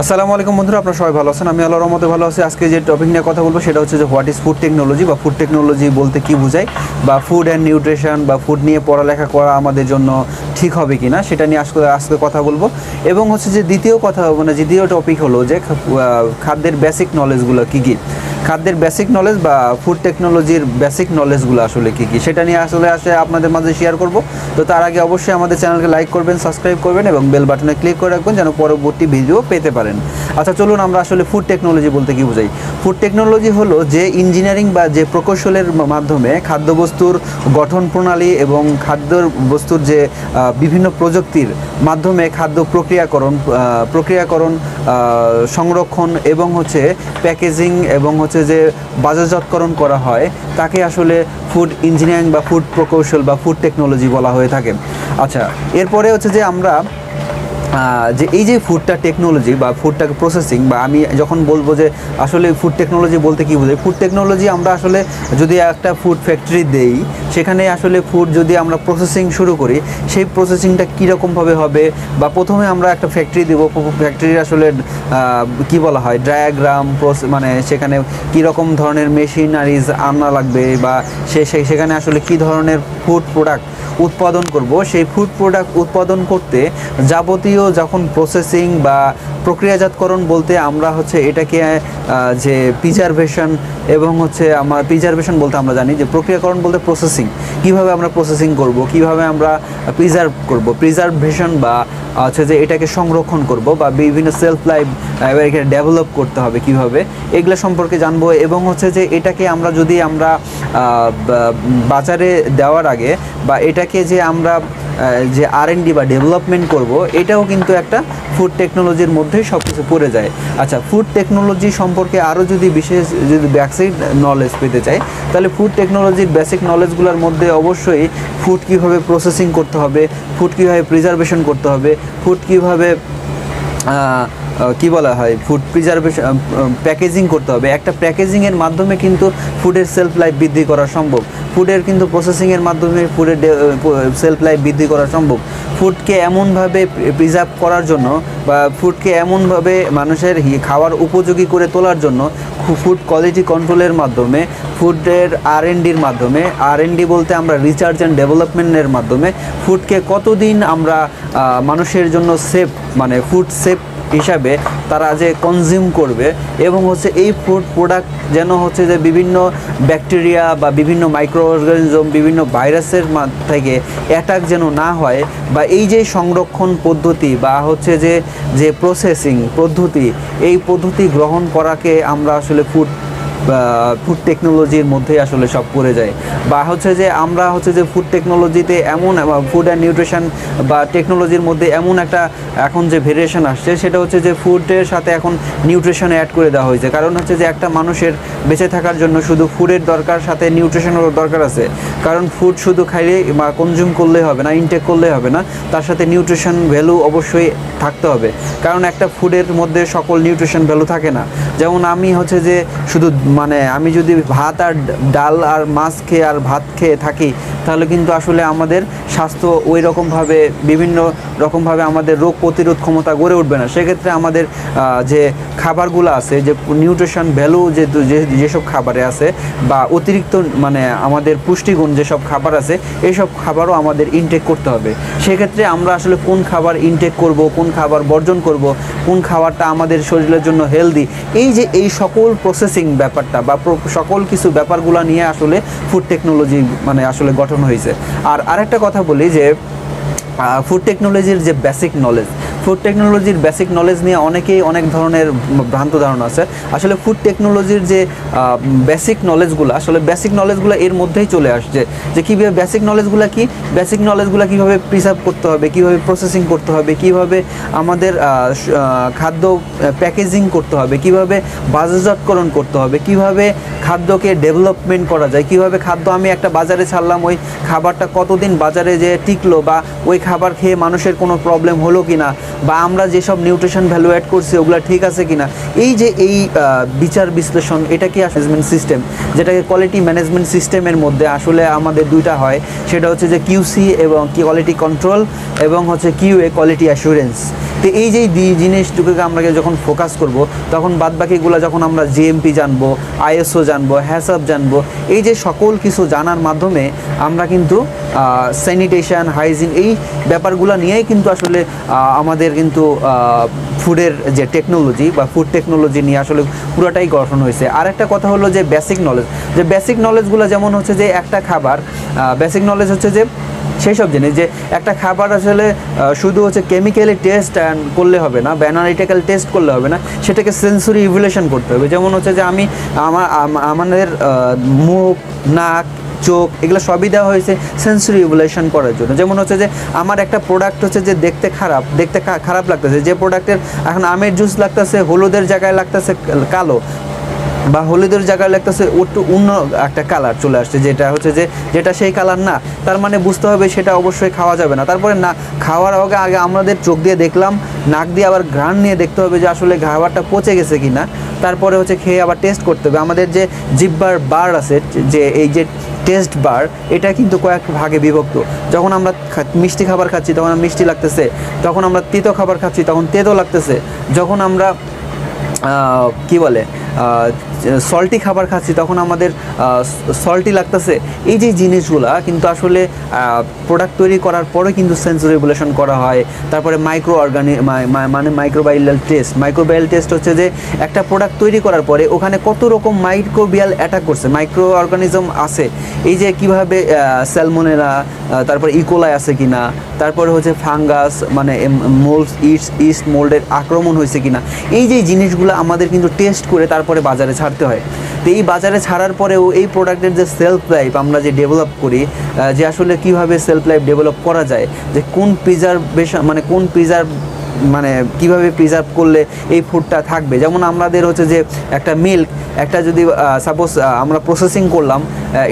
আসসালামু আলাইকুম বন্ধুরা, আপনারা সবাই ভালো আছেন? আমি আল্লাহর রহমতে ভালো আছি। আজকে যে টপিক নিয়ে কথা বলবো সেটা হচ্ছে যে হোয়াট ইজ ফুড টেকনোলজি বা ফুড টেকনোলজি বলতে কি বোঝায়, বা ফুড অ্যান্ড নিউট্রিশন বা ফুড নিয়ে পড়ালেখা করা আমাদের জন্য ঠিক হবে কি না সেটা নিয়ে আজকে কথা বলবো। এবং হচ্ছে যে দ্বিতীয় টপিক হলো যে খাদ্যের বেসিক নলেজগুলো কী কী, খাদ্যের বেসিক নলেজ বা ফুড টেকনোলজির বেসিক নলেজগুলো আসলে কী কী সেটা নিয়ে আসলে আপনাদের মাঝে শেয়ার করব। তো তার আগে অবশ্যই আমাদের চ্যানেলকে লাইক করবেন, সাবস্ক্রাইব করবেন এবং বেল বাটনে ক্লিক করে রাখবেন যেন পরবর্তী ভিডিও পেতে পারেন। আচ্ছা চলুন আমরা আসলে ফুড টেকনোলজি বলতে কী বোঝাই। ফুড টেকনোলজি হলো যে ইঞ্জিনিয়ারিং বা যে প্রকৌশলের মাধ্যমে খাদ্যবস্তুর গঠন প্রণালী এবং খাদ্য বস্তুর যে বিভিন্ন প্রযুক্তির মাধ্যমে খাদ্য প্রক্রিয়াকরণ সংরক্ষণ এবং হচ্ছে প্যাকেজিং এবং হচ্ছে যে বাজারজাতকরণ করা হয়, তাকে আসলে ফুড ইঞ্জিনিয়ারিং বা ফুড প্রকৌশল বা ফুড টেকনোলজি বলা হয়ে থাকে। আচ্ছা, এরপরে হচ্ছে যে আমরা যে এই যে ফুডটা টেকনোলজি বা ফুডটাকে প্রসেসিং, বা আমি যখন বলবো যে আসলে ফুড টেকনোলজি বলতে কী বোঝায়, ফুড টেকনোলজি আমরা আসলে যদি একটা ফুড ফ্যাক্টরি দেই, সেখানে আসলে ফুড যদি আমরা প্রসেসিং শুরু করি, সেই প্রসেসিংটা কীরকমভাবে হবে, বা প্রথমে আমরা একটা ফ্যাক্টরি দেবো, ফ্যাক্টরির আসলে কি বলা হয় ডায়াগ্রাম, মানে সেখানে কীরকম ধরনের মেশিনারিজ আনা লাগবে, বা সেখানে আসলে কী ধরনের ফুড প্রোডাক্ট উৎপাদন করব, সেই ফুড প্রোডাক্ট উৎপাদন করতে যাবতীয় যখন প্রসেসিং বা প্রক্রিয়াজাতকরণ বলতে আমরা হচ্ছে এটাকে যে প্রিজারভেশন এবং হচ্ছে প্রিজারভেশন বলতে আমরা জানি যে প্রক্রিয়াকরণ বলতে প্রসেসিং, কিভাবে আমরা প্রসেসিং করব, কিভাবে আমরা প্রিজার্ভেশন বা হচ্ছে যে এটাকে সংরক্ষণ করব বা বিভিন্ন সেলফ লাইফ এখানে ডেভেলপ করতে হবে কিভাবে, এগুলো সম্পর্কে জানবো। এবং হচ্ছে যে এটাকে আমরা বাজারে দেওয়ার আগে বা এটাকে যে আমরা যে R&D বা ডেভেলপমেন্ট করব, এটাও কিন্তু একটা ফুড টেকনোলজির মধ্যেই সব কিছু পড়ে যায়। আচ্ছা, ফুড টেকনোলজি সম্পর্কে আরও যদি বেসিক নলেজ পেতে চাই, তাহলে ফুড টেকনোলজির বেসিক নলেজগুলোর মধ্যে অবশ্যই ফুড কীভাবে প্রসেসিং করতে হবে, ফুড কীভাবে প্রিজার্ভেশন করতে হবে, ফুড কীভাবে কি বলা হয় ফুড প্রিজার্ভেশন প্যাকেজিং করতে হবে। একটা প্যাকেজিংয়ের মাধ্যমে কিন্তু ফুডের সেলফ লাইফ বৃদ্ধি করা সম্ভব, ফুডের কিন্তু প্রসেসিংয়ের মাধ্যমে ফুডের সেলফ লাইফ বৃদ্ধি করা সম্ভব। ফুডকে এমনভাবে প্রিজার্ভ করার জন্য বা ফুডকে এমনভাবে মানুষের খাওয়ার উপযোগী করে তোলার জন্য ফুড কোয়ালিটি কন্ট্রোলের মাধ্যমে, ফুডের R&Dর মাধ্যমে, R&D বলতে আমরা রিসার্চ অ্যান্ড ডেভেলপমেন্টের মাধ্যমে ফুডকে কতদিন আমরা মানুষের জন্য সেফ, মানে ফুড সেফ হিসাবে তারা যে কনজিউম করবে, এবং হচ্ছে এই ফুড প্রোডাক্ট যেন হচ্ছে যে বিভিন্ন ব্যাকটেরিয়া বা বিভিন্ন মাইক্রো অর্গানিজম, বিভিন্ন ভাইরাসের থেকে অ্যাটাক যেন না হয়, বা এই যে সংরক্ষণ পদ্ধতি বা হচ্ছে যে প্রসেসিং পদ্ধতি, এই পদ্ধতি গ্রহণ করাকে আমরা আসলে ফুড টেকনোলজির মধ্যে আসলে সব পড়ে যায়। বা হচ্ছে যে আমরা হচ্ছে যে ফুড টেকনোলজিতে এমন ফুড অ্যান্ড নিউট্রিশন বা টেকনোলজির মধ্যে এমন একটা এখন যে ভেরিয়েশন আসছে, সেটা হচ্ছে যে ফুডের সাথে এখন নিউট্রিশন অ্যাড করে দেওয়া হয়েছে। কারণ হচ্ছে যে একটা মানুষের বেঁচে থাকার জন্য শুধু ফুডের দরকার, সাথে নিউট্রিশনেরও দরকার আছে। কারণ ফুড শুধু খাইলে বা কনজিউম করলেই হবে না, ইনটেক করলেই হবে না, তার সাথে নিউট্রিশন ভ্যালু অবশ্যই থাকতে হবে। কারণ একটা ফুডের মধ্যে সকল নিউট্রিশন ভ্যালু থাকে না। যেমন আমি হচ্ছে যে শুধু আমি যদি ভাত আর ডাল আর মাছ খেয়ে আর ভাত খেয়ে থাকি, তাহলে কিন্তু আসলে আমাদের স্বাস্থ্য ওই রকমভাবে বিভিন্ন রকমভাবে আমাদের রোগ প্রতিরোধ ক্ষমতা গড়ে উঠবে না। সেক্ষেত্রে আমাদের যে খাবারগুলো আছে, যে নিউট্রিশন ভ্যালু যেসব খাবারে আছে বা অতিরিক্ত মানে আমাদের পুষ্টিগুণ যেসব খাবার আছে, এইসব খাবারও আমাদের ইনটেক করতে হবে। সেক্ষেত্রে আমরা আসলে কোন খাবার ইনটেক করব, কোন খাবার বর্জন করব, কোন খাবারটা আমাদের শরীরের জন্য হেলদি, এই সকল প্রসেসিং ব্যাপারটা বা সকল কিছু ব্যাপারগুলো নিয়ে আসলে ফুড টেকনোলজি মানে আসলে গঠন হয়েছে। আর আরেকটা কথা বলি যে ফুড টেকনোলজির যে বেসিক নলেজ নিয়ে অনেকেই অনেক ধরনের ভ্রান্ত ধারণা আছে। আসলে ফুড টেকনোলজির যে বেসিক নলেজগুলো এর মধ্যেই চলে আসছে, যে কীভাবে বেসিক নলেজগুলো কীভাবে প্রিজার্ভ করতে হবে, কীভাবে প্রসেসিং করতে হবে, কীভাবে আমাদের খাদ্য প্যাকেজিং করতে হবে, কীভাবে বাজারজাতকরণ করতে হবে, কীভাবে খাদ্যকে ডেভেলপমেন্ট করা যায়, কীভাবে খাদ্য আমি একটা বাজারে ছাড়লাম, ওই খাবারটা কতদিন বাজারে যে টিকলো, বা ওই খাবার খেয়ে মানুষের কোনো প্রবলেম হলো কি না, বা আমরা যেসব নিউট্রিশন ভ্যালু অ্যাড করছি ওগুলো ঠিক আছে কিনা, এই যে এই বিচার বিশ্লেষণ, এটা কি ম্যানেজমেন্ট সিস্টেম, যেটাকে কোয়ালিটি ম্যানেজমেন্ট সিস্টেমের মধ্যে আসলে আমাদের দুইটা হয়, সেটা হচ্ছে যে কিউসি এবং কোয়ালিটি কন্ট্রোল এবং হচ্ছে কিউএ কোয়ালিটি অ্যাসুরেন্স। তো এই যে জিনিসটুকুকে আমরা যখন ফোকাস করব, তখন বাদবাকিগুলো যখন আমরা জিএমপি জানবো, আইএসও জানবো, হ্যাসআপ জানবো, এই যে সকল কিছু জানার মাধ্যমে আমরা কিন্তু স্যানিটেশন, হাইজিন, এই ব্যাপারগুলো নিয়েই কিন্তু আসলে আমাদের কিন্তু ফুডের যে টেকনোলজি বা ফুড টেকনোলজি নিয়ে আসলে পুরোটাই গঠন হয়েছে। আর একটা কথা হলো যে বেসিক নলেজ, যে বেসিক নলেজগুলো যেমন হচ্ছে যে একটা খাবার, বেসিক নলেজ হচ্ছে যে সেই সব জিনিস, যে একটা খাবার আসলে শুধু হচ্ছে কেমিক্যালি টেস্ট করলে হবে না বা অ্যানালিটিক্যাল টেস্ট করলে হবে না, সেটাকে সেন্সরি ইভ্যালুয়েশন করতে হবে। যেমন হচ্ছে যে আমাদের মুখ, নাক, চোখ, এগুলো সবই দেওয়া হয়েছে সেন্সরি ইভ্যালুয়েশন করার জন্য। যেমন হচ্ছে যে আমার একটা প্রোডাক্ট হচ্ছে যে দেখতে খারাপ লাগতেছে, যে প্রোডাক্টের এখন আমের জুস লাগতেছে হলুদের জায়গায় লাগতেছে কালো, বা হলুদের জায়গায় লাগতেছে একটু অন্য একটা কালার চলে আসছে, যেটা হচ্ছে যে যেটা সেই কালার না, তার মানে বুঝতে হবে সেটা অবশ্যই খাওয়া যাবে না। তারপরে না খাওয়ার আগে আমাদের চোখ দিয়ে দেখলাম, নাক দিয়ে আবার ঘ্রাণ নিয়ে দেখতে হবে যে আসলে খাবারটা পচে গেছে কি না, তারপরে হচ্ছে খেয়ে আবার টেস্ট করতে হবে। আমাদের যে জিহ্বার বার আছে, যে এই যে টেস্ট বার, এটা কিন্তু কয়েক ভাগে বিভক্ত। যখন আমরা মিষ্টি খাবার খাচ্ছি তখন মিষ্টি লাগতেছে, তখন আমরা তেতো খাবার খাচ্ছি তখন তেতো লাগতেছে, যখন আমরা কি বলে সল্টি খাবার খাচ্ছি তখন আমাদের সল্টি লাগতেছে। এই যে জিনিসগুলা কিন্তু আসলে প্রোডাক্ট তৈরি করার পরে কিন্তু সেন্সরি রেগুলেশন করা হয়। তারপরে মানে মাইক্রোবায়াল টেস্ট হচ্ছে যে একটা প্রোডাক্ট তৈরি করার পরে ওখানে কত রকম মাইক্রোবিয়াল অ্যাটাক করছে, মাইক্রো অর্গানিজম আছে, এই যে কিভাবে স্যালমোনেলা, তারপর ইকোলাই আছে কিনা, তারপরে হচ্ছে ফাঙ্গাস মানে মোল্ড, ইস্ট মোল্ডের আক্রমণ হয়েছে কিনা, এই যে জিনিসগুলো আমাদের কিন্তু টেস্ট করে তারপরে বাজারে ছাড়তে হয়। তো এই বাজারে ছাড়ার পরেও এই প্রোডাক্টের যে সেলফ লাইফ আমরা যে ডেভেলপ করি, যে আসলে কিভাবে সেলফ লাইফ ডেভেলপ করা যায়, যে মানে কীভাবে প্রিজার্ভ করলে এই ফুডটা থাকবে। যেমন আমাদের হচ্ছে যে একটা মিল্ক, একটা যদি সাপোজ আমরা প্রসেসিং করলাম,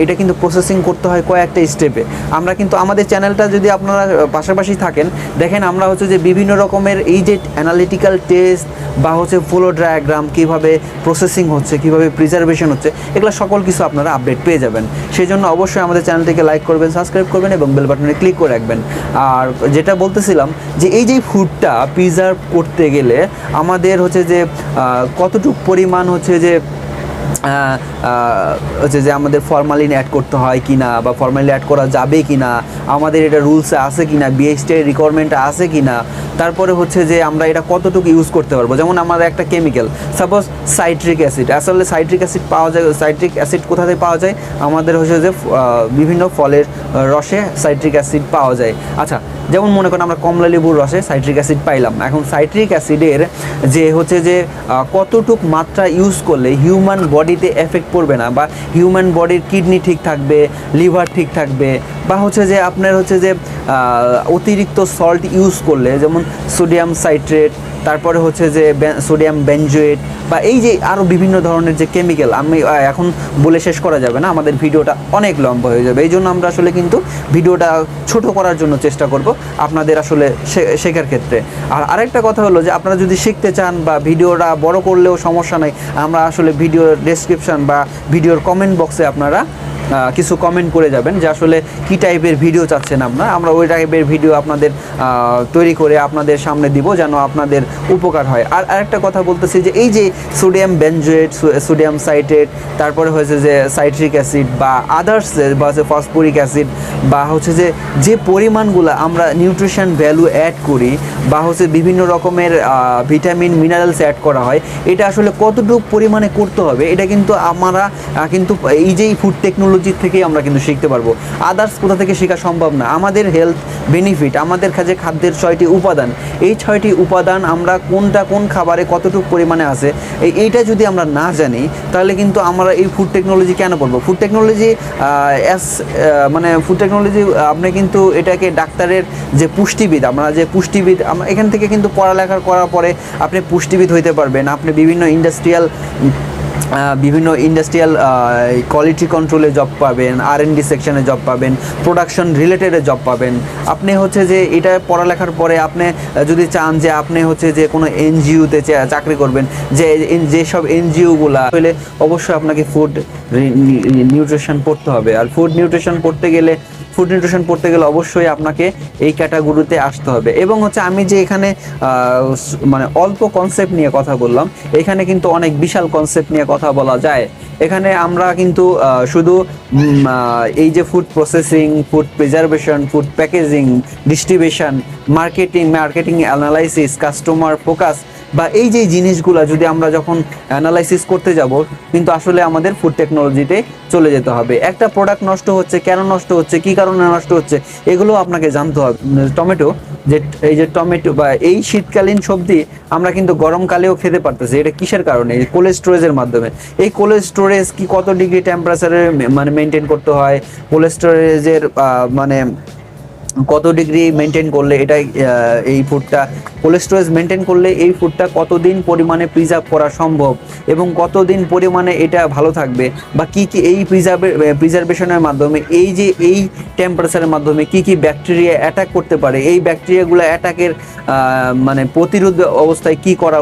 এটা কিন্তু প্রসেসিং করতে হয় কয়েকটা স্টেপে। আমরা কিন্তু আমাদের চ্যানেলটা যদি আপনারা পাশাপাশি থাকেন, দেখেন আমরা হচ্ছে যে বিভিন্ন রকমের এই যে অ্যানালিটিক্যাল টেস্ট বা হচ্ছে ফ্লো ডায়াগ্রাম, কীভাবে প্রসেসিং হচ্ছে, কীভাবে প্রিজার্ভেশন হচ্ছে, এগুলো সকল কিছু আপনারা আপডেট পেয়ে যাবেন। সেই জন্য অবশ্যই আমাদের চ্যানেলটিকে লাইক করবেন, সাবস্ক্রাইব করবেন এবং বেল বাটনে ক্লিক করে রাখবেন। আর যেটা বলতেছিলাম, যে এই যে ফুডটা প্রিজার্ভ করতে গেলে আমাদের হচ্ছে যে কতটুকু পরিমাণ হচ্ছে যে আমাদের ফরমালিন অ্যাড করতে হয় কি না, বা ফরমালিন অ্যাড করা যাবে কি না, আমাদের এটা রুলসে আছে কি না, বিএসটিআই রিকোয়ারমেন্ট আছে কি না, তারপরে হচ্ছে যে আমরা এটা কতটুকু ইউজ করতে পারবো। যেমন আমাদের একটা কেমিক্যাল সাপোজ সাইট্রিক অ্যাসিড, আসলে সাইট্রিক অ্যাসিড পাওয়া যায়, সাইট্রিক অ্যাসিড কোথা থেকে পাওয়া যায়, আমাদের হচ্ছে যে বিভিন্ন ফলের রসে সাইট্রিক অ্যাসিড পাওয়া যায়। আচ্ছা, যেমন মনে করেন আমরা কমলা লেবুর রসে সাইট্রিক অ্যাসিড পাইলাম, এখন সাইট্রিক অ্যাসিডের যে হচ্ছে যে কতটুক মাত্রা ইউজ করলে হিউম্যান বডিতে এফেক্ট পড়বে না, বা হিউম্যান বডির কিডনি ঠিক থাকবে, লিভার ঠিক থাকবে, বা হচ্ছে যে আপনার হচ্ছে যে অতিরিক্ত সল্ট ইউজ করলে, যেমন সোডিয়াম সাইট্রেট, তারপরে হচ্ছে যে সোডিয়াম বেনজোয়েট, বা এই যে আরও বিভিন্ন ধরনের যে কেমিক্যাল, আমি এখন বলে শেষ করা যাবে না, আমাদের ভিডিওটা অনেক লম্বা হয়ে যাবে। এই জন্য আমরা আসলে কিন্তু ভিডিওটা ছোট করার জন্য চেষ্টা করব আপনাদের আসলে শেখার ক্ষেত্রে। আর আরেকটা কথা হলো যে আপনারা যদি শিখতে চান বা ভিডিওটা বড় করলেও সমস্যা নাই, আমরা আসলে ভিডিওর ডেসক্রিপশন বা ভিডিওর কমেন্ট বক্সে আপনারা কিছু কমেন্ট করে যাবেন যে আসলে কী টাইপের ভিডিও চাচ্ছেন আমরা ওই টাইপের ভিডিও আপনাদের তৈরি করে আপনাদের সামনে দিব, যেন আপনাদের উপকার হয়। আর আরেকটা কথা বলতেছি যে এই যে সোডিয়াম বেনজোয়েট, সোডিয়াম সাইট্রেট, তারপরে হচ্ছে যে সাইট্রিক অ্যাসিড বা আদার্স বা হচ্ছে ফসফরিক অ্যাসিড, বা হচ্ছে যে পরিমাণগুলো আমরা নিউট্রিশন ভ্যালু অ্যাড করি, বা হচ্ছে বিভিন্ন রকমের ভিটামিন মিনারেলস অ্যাড করা হয়, এটা আসলে কতটুকু পরিমাণে করতে হবে, এটা কিন্তু আমরা কিন্তু এই যে ফুড টেকনোলজি থেকেই আমরা কিন্তু শিখতে পারবো। আদার্স কোথা থেকে শেখা সম্ভব না। আমাদের হেলথ বেনিফিট, আমাদের কাছে খাদ্যের 6টি উপাদান, এই 6টি উপাদান আমরা কোন খাবারে কতটুকু পরিমাণে আছে, এইটা যদি আমরা না জানি, তাহলে কিন্তু আমরা এই ফুড টেকনোলজি কেন পড়বো। ফুড টেকনোলজি আপনি কিন্তু এটাকে ডাক্তারের যে পুষ্টিবিদ, আমরা এখান থেকে কিন্তু পড়ালেখা করার পরে আপনি পুষ্টিবিদ হইতে পারবেন, আপনি বিভিন্ন ইন্ডাস্ট্রিয়াল বিভিন্ন ইন্ডাস্ট্রিয়াল কোয়ালিটি কন্ট্রোলে জব পাবেন, R&D সেকশনে জব পাবেন, প্রোডাকশন রিলেটেডে জব পাবেন। আপনি হচ্ছে যে এটা পড়ালেখার পরে আপনি যদি চান যে আপনি হচ্ছে যে কোনো এনজিওতে চাকরি করবেন, যেসব এনজিওগুলা হলে অবশ্যই আপনাকে ফুড নিউট্রিশন পড়তে হবে। আর ফুড নিউট্রিশন পড়তে গেলে অবশ্যই আপনাকে এই ক্যাটাগরিতে আসতে হবে। এবং হচ্ছে আমি যে এখানে মানে অল্প কনসেপ্ট নিয়ে কথা বললাম, এখানে কিন্তু অনেক বিশাল কনসেপ্ট নিয়ে কথা বলা যায়। এখানে আমরা কিন্তু শুধু এই যে food processing, food preservation, food packaging, distribution, marketing analysis, customer focus বা এই যে জিনিসগুলো যদি আমরা যখন অ্যানালাইসিস করতে যাব, কিন্তু আসলে আমাদের ফুড টেকনোলজিতে চলে যেতে হবে। একটা প্রোডাক্ট নষ্ট হচ্ছে, কেন নষ্ট হচ্ছে, কি কারণে নষ্ট হচ্ছে, এগুলো আপনাকে জানতে হবে। টমেটো, এই যে টমেটো বা এই শীতকালীন সবজি আমরা কিন্তু গরমকালেও খেতে পারতেছি। এটা কিসের কারণে? এই কোল্ড স্টোরেজের মাধ্যমে। এই কোল্ড স্টোরেজ কি কত ডিগ্রি টেম্পারেচারে মানে মেনটেন করতে হয়, কোল্ড স্টোরেজের মানে কত ডিগ্রি মেনটেন করলে এটা এই ফুডটা কোল্ড স্টোরেজ মেনটেন করলে এই ফুডটা কতদিন পরিমাণে প্রিজার্ভ করা সম্ভব এবং কতদিন পরিমাণে এটা ভালো থাকবে, বা কি কি এই প্রিজার্ভেশনের মাধ্যমে এই টেম্পারেচারের মাধ্যমে কি কি ব্যাকটেরিয়া অ্যাটাক করতে পারে, এই ব্যাকটেরিয়াগুলো অ্যাটাকের মানে প্রতিরোধ অবস্থায় কি করা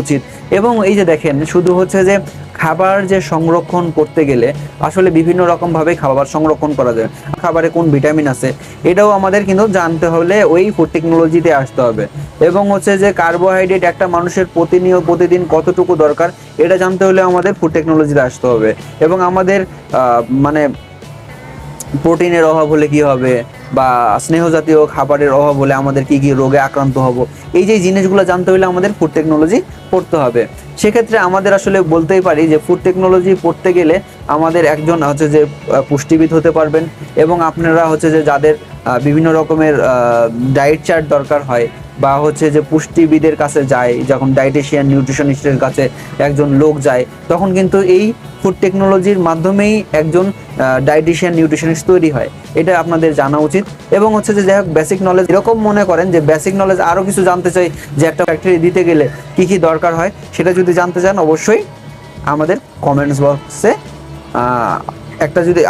উচিত। এবং এই যে দেখেন, শুধু হচ্ছে যে খাবার যে সংরক্ষণ করতে গেলে আসলে বিভিন্ন রকমভাবে খাবার সংরক্ষণ করা যায়, খাবারে কোন ভিটামিন আছে এটাও আমাদের কিন্তু জানতে হলে ওই ফুড টেকনোলজিতে আসতে হবে। এবং হচ্ছে যে কার্বোহাইড্রেট একটা মানুষের প্রতিদিন কতটুকু দরকার এটা জানতে হলে আমাদের ফুড টেকনোলজিতে আসতে হবে। এবং আমাদের মানে প্রোটিনের অভাব হলে কি হবে, বা স্নেহ জাতীয় খাবারের অভাব হলে আমাদের কি কি রোগে আক্রান্ত হব, এই যে জিনিসগুলো জানতে হলে আমাদের ফুড টেকনোলজি পড়তে হবে। সেক্ষেত্রে আমাদের আসলে বলতেই পারি যে ফুড টেকনোলজি পড়তে গেলে আমাদের একজন হচ্ছে যে পুষ্টিবিদ হতে পারবেন। এবং আপনারা হচ্ছে যে যাদের বিভিন্ন রকমের ডায়েট চার্ট দরকার হয়, বা হচ্ছে যে পুষ্টিবিদের কাছে যায়, যখন ডায়েটিশিয়ান নিউট্রিশনিস্টের কাছে একজন লোক যায়, তখন কিন্তু এই ফুড টেকনোলজির মাধ্যমেই একজন ডায়েটিশিয়ান নিউট্রিশনিস্ট তৈরি হয়। এটা আপনাদের জানা উচিত। এবং হচ্ছে যে যাই হোক, বেসিক নলেজ এরকম মনে করেন যে বেসিক নলেজ আরও কিছু জানতে চাই, যে একটা ফ্যাক্টরি দিতে গেলে কি কি দরকার হয়, সেটা যদি জানতে চান অবশ্যই আমাদের কমেন্টস বক্সে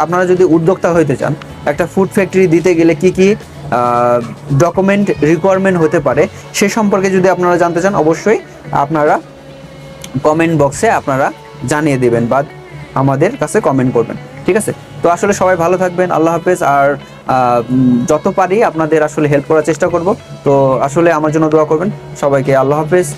আপনারা যদি উদ্যোক্তা হইতে চান, একটা ফুড ফ্যাক্টরি দিতে গেলে কি কি ডকুমেন্ট রিকোয়ারমেন্ট হতে পারে সে সম্পর্কে যদি আপনারা জানতে চান, অবশ্যই আপনারা কমেন্ট বক্সে আপনারা জানিয়ে দেবেন বা আমাদের কাছে কমেন্ট করবেন। ঠিক আছে? তো আসলে সবাই ভালো থাকবেন, আল্লাহ হাফেজ। আর যত পারি আপনাদের আসলে হেল্প করার চেষ্টা করব। তো আসলে আমার জন্য দোয়া করবেন। সবাইকে আল্লাহ হাফেজ।